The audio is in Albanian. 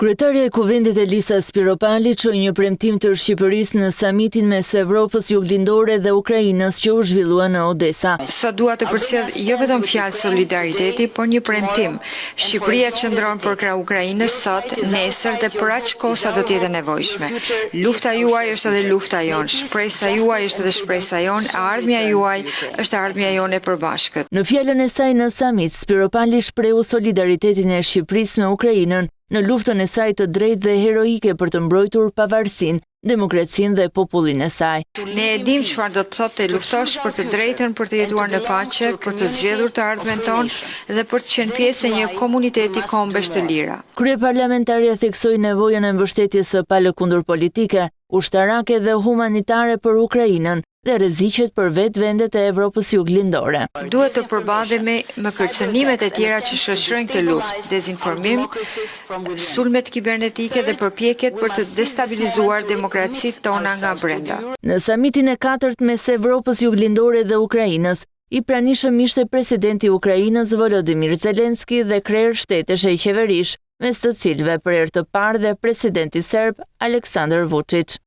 Kryetaria e Kuvendit Elisa Spiropali çoi një premtim të Shqipërisë në samitin mes Evropës Juglindore dhe Ukrainës që u zhvillua në Odesa. Sot dua të përcjell jo vetëm fjalë solidariteti, por një premtim. Shqipëria qëndron për krah Ukrainës sot, nesër dhe për aq kohë sa do të jetë nevojshme. Lufta juaj është edhe lufta jon, shpresa juaj është edhe shpresa jon, ardhmja juaj është ardhmja jone e përbashkët. Në fjalën e saj në samit, Spiropali shprehu solidaritetin e Shqipërisë me Ukrainën në luftën e saj të drejtë dhe heroike për të mbrojtur pavarësinë, demokracinë dhe popullin e saj. Ne e dim çfarë do të thotë të luftosh për të drejtën për të jetuar në paqe, për të zgjedhur të ardhmen tonë dhe për të qenë pjesë e një komuniteti kombesh të lira. Kryeparlamentarja theksoi nevojën e mbështetjes së palë kundër politike, ushtarake dhe humanitare për Ukrainën dhe rreziqet për vetë vendet e Evropës Juglindore. Duhet të përballemi me kërcënimet e tjera që shoqërojnë këtë luftë, dezinformim, sulmet kibernetike dhe përpjekjet për të destabilizuar demokracitë tona nga brenda. Në samitin e 4 mes Evropës Juglindore dhe Ukrainës, i pranishëm ishte presidenti i Ukrainës Volodymyr Zelensky dhe krerë shtetesh e qeverish, mes të cilëve për herë të parë dhe presidenti serb Aleksandar Vučić.